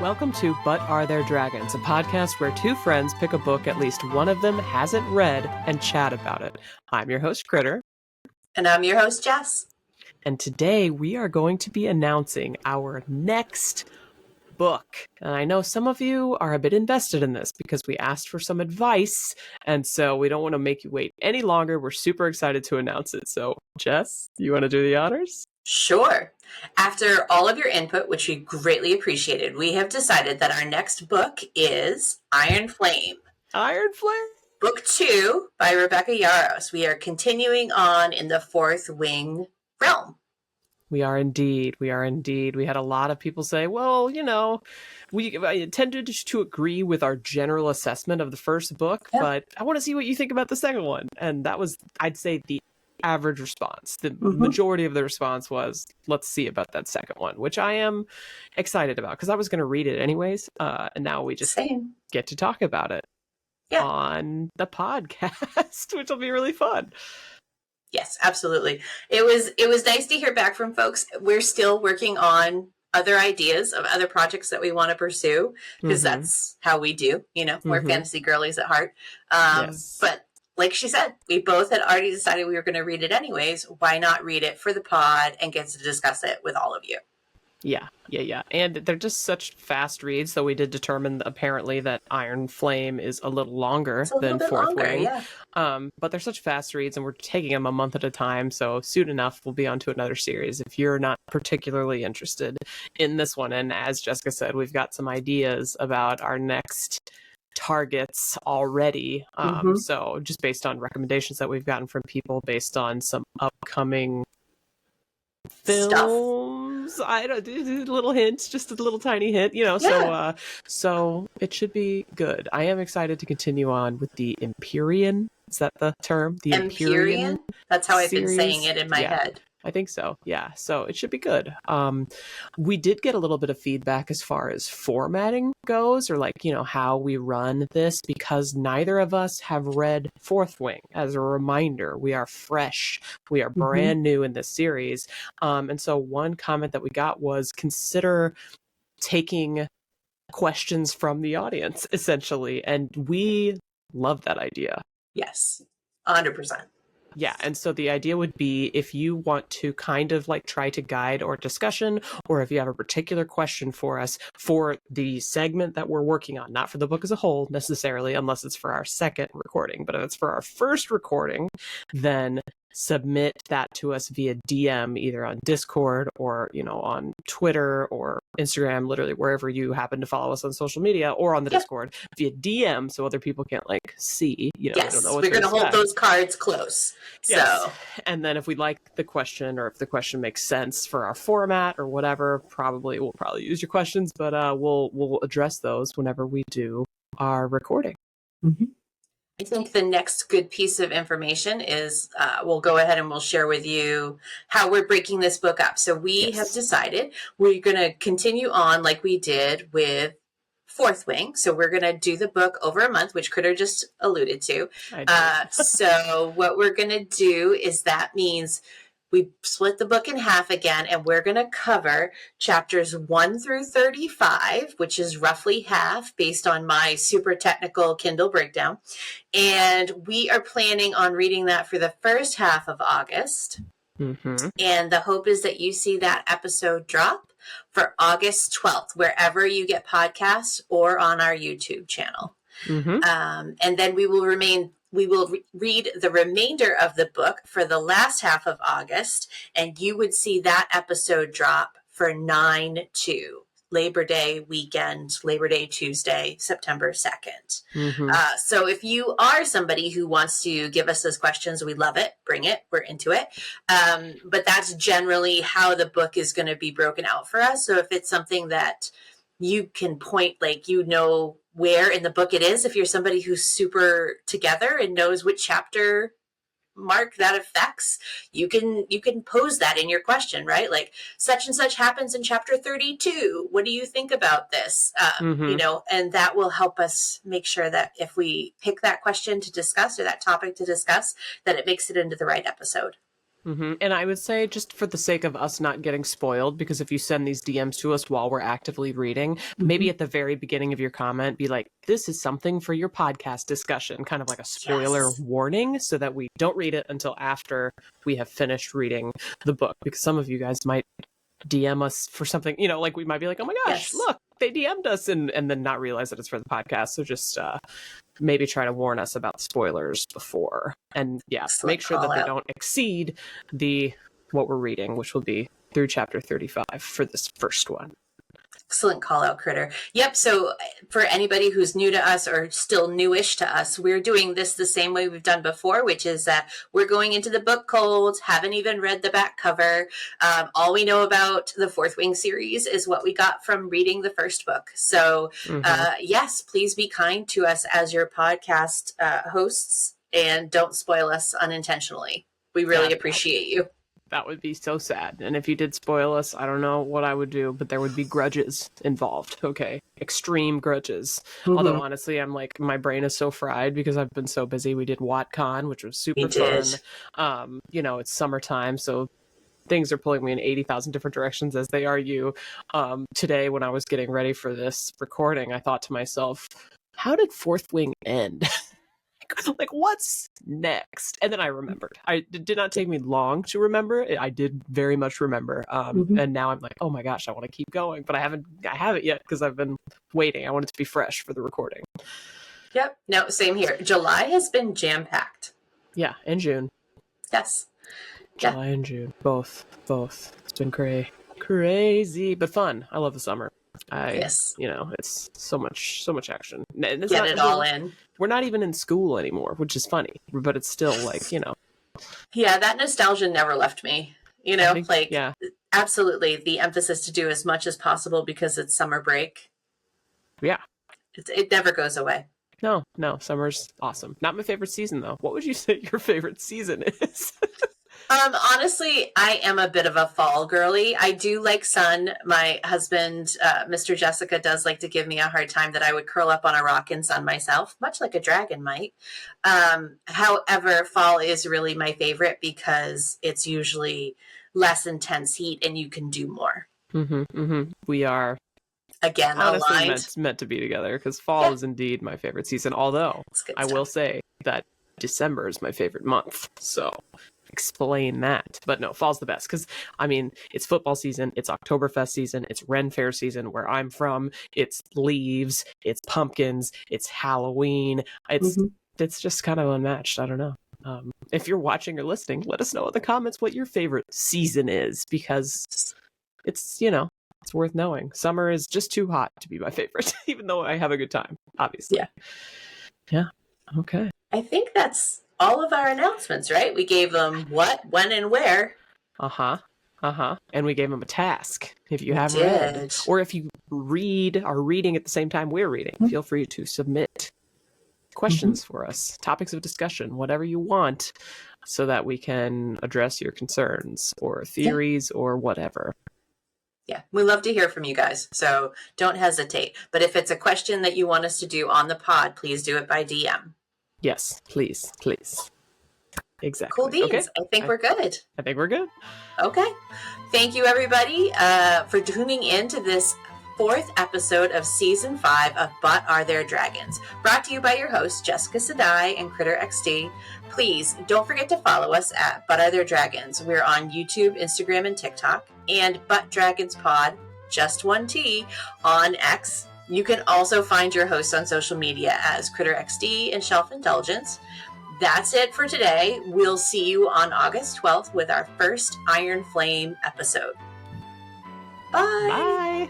Welcome to But Are There Dragons, a podcast where two friends pick a book at least one of them hasn't read and chat about it. I'm your host, Kritter. And I'm your host, Jess. And today we are going to be announcing our next book. And I know some of you are a bit invested in this because we asked for some advice, and so we don't want to make you wait any longer. We're super excited to announce it. So, Jess, you want to do the honors? Sure. After all of your input, which we greatly appreciated, we have decided that our next book is Iron Flame. Iron Flame? Book 2 by Rebecca Yarros. We are continuing on in the Fourth Wing realm. We are indeed. We are indeed. We had a lot of people say, well, you know, I tended to agree with our general assessment of the first book, but I want to see what you think about the second one. And that was, I'd say, the average response. The majority of the response was, let's see about that second one, which I am excited about because I was going to read it anyways. And now we just get to talk about it on the podcast, which will be really fun. Yes, absolutely. It was nice to hear back from folks. We're still working on other ideas of other projects that we want to pursue because that's how we do. You know, we're fantasy girlies at heart. But like she said, we both had already decided we were going to read it anyways. Why not read it for the pod and get to discuss it with all of you? Yeah. And they're just such fast reads, though we did determine apparently that Iron Flame is a little longer than Fourth Wing. Yeah. But they're such fast reads, and we're taking them a month at a time, so soon enough we'll be on to another series if you're not particularly interested in this one. And as Jessica said, we've got some ideas about our next targets already. So just based on recommendations that we've gotten from people based on some upcoming films. I don't do little hints, just a little tiny hint, you know. So it should be good. I am excited to continue on with the Empyrean. Is that the term? The Empyrean? That's how I've been saying it in my head. I think so. Yeah. So it should be good. We did get a little bit of feedback as far as formatting goes, or like, you know, how we run this, because neither of us have read Fourth Wing. As a reminder, we are fresh. We are brand new in this series. And so one comment that we got was consider taking questions from the audience, essentially. And we love that idea. Yes, 100%. Yeah, and so the idea would be if you want to kind of like try to guide our discussion, or if you have a particular question for us for the segment that we're working on, not for the book as a whole necessarily, unless it's for our second recording, but if it's for our first recording, then submit that to us via DM, either on Discord or, you know, on Twitter or Instagram, literally wherever you happen to follow us on social media, or on the Discord via DM, so other people can't like see, you know, don't know what we're going to hold those cards close. So, and then if we like the question, or if the question makes sense for our format or whatever, we'll probably use your questions, but we'll address those whenever we do our recording. I think the next good piece of information is we'll go ahead and we'll share with you how we're breaking this book up. So we have decided we're going to continue on like we did with Fourth Wing. So we're going to do the book over a month, which Kritter just alluded to. So what we're going to do is that means we split the book in half again, and we're going to cover chapters 1 through 35, which is roughly half based on my super technical Kindle breakdown. And we are planning on reading that for the first half of August. And the hope is that you see that episode drop for August 12th, wherever you get podcasts or on our YouTube channel. And then we will read the remainder of the book for the last half of August, and you would see that episode drop for 9/2, Labor Day weekend, Labor Day Tuesday, September 2nd. So if you are somebody who wants to give us those questions, we love it. Bring it. We're into it. But that's generally how the book is going to be broken out for us. So if it's something that you can point, like, you know, where in the book it is, if you're somebody who's super together and knows which chapter mark that affects, you can pose that in your question, right? Like, such and such happens in chapter 32. What do you think about this? You know, and that will help us make sure that if we pick that question to discuss or that topic to discuss, that it makes it into the right episode. And I would say, just for the sake of us not getting spoiled, because if you send these DMs to us while we're actively reading, maybe at the very beginning of your comment, be like, this is something for your podcast discussion, kind of like a spoiler warning, so that we don't read it until after we have finished reading the book. Because some of you guys might DM us for something, you know, like we might be like, oh my gosh, look, they DM'd us, and then not realize that it's for the podcast. So just maybe try to warn us about spoilers before, and make sure that they don't exceed what we're reading, which will be through chapter 35 for this first one. Excellent call out, Kritter. Yep. So for anybody who's new to us or still newish to us, we're doing this the same way we've done before, which is that we're going into the book cold, haven't even read the back cover. All we know about the Fourth Wing series is what we got from reading the first book. So yes, please be kind to us as your podcast hosts and don't spoil us unintentionally. We really appreciate you. That would be so sad. And if you did spoil us, I don't know what I would do, but there would be grudges involved. Okay. Extreme grudges. Although honestly, I'm like, my brain is so fried because I've been so busy. We did WatCon, which was super fun. You know, it's summertime, so things are pulling me in 80,000 different directions, as they are you. Today, when I was getting ready for this recording, I thought to myself, how did Fourth Wing end? Like, what's next? And then I remembered. It did not take me long to remember. I did very much remember. And now I'm like, oh my gosh, I want to keep going, but I haven't yet because I've been waiting. I want it to be fresh for the recording. Yep. No, same here. July has been jam-packed. Yeah, and June. Yes. July and June. Both. It's been crazy, but fun. I love the summer. You know, it's so much action. And it's Get it all in. We're not even in school anymore, which is funny, but it's still like, you know. Yeah, that nostalgia never left me. You know, absolutely the emphasis to do as much as possible because it's summer break. Yeah. It never goes away. No, summer's awesome. Not my favorite season, though. What would you say your favorite season is? Honestly, I am a bit of a fall girly. I do like sun. My husband, Mr. Jessica, does like to give me a hard time that I would curl up on a rock and sun myself, much like a dragon might. However, fall is really my favorite because it's usually less intense heat and you can do more. We are again honestly meant to be together because fall is indeed my favorite season. Although I will say that December is my favorite month. So explain that. But no, fall's the best because I mean it's football season, it's Oktoberfest season, it's Ren Fair season where I'm from, it's leaves, it's pumpkins, it's Halloween, it's just kind of unmatched. I don't know. If you're watching or listening, let us know in the comments what your favorite season is, because it's, you know, it's worth knowing. Summer is just too hot to be my favorite, even though I have a good time, obviously. Yeah. Okay. I think that's all of our announcements, right? We gave them what, when, and where. And we gave them a task. If you have read, or if you are reading at the same time we're reading, feel free to submit questions for us, topics of discussion, whatever you want, so that we can address your concerns or theories or whatever. Yeah, we love to hear from you guys, so don't hesitate. But if it's a question that you want us to do on the pod, please do it by DM. Yes, please. Exactly. Cool beans. Okay. I think we're good. I think we're good. Okay. Thank you, everybody, for tuning in to this 4th episode of Season 5 of But Are There Dragons? Brought to you by your hosts, Jessica Sadai and Kritter XD. Please don't forget to follow us at But Are There Dragons. We're on YouTube, Instagram, and TikTok. And But Dragons Pod, just one T, on X. You can also find your hosts on social media as Kritter XD and Shelf Indulgence. That's it for today. We'll see you on August 12th with our first Iron Flame episode. Bye. Bye.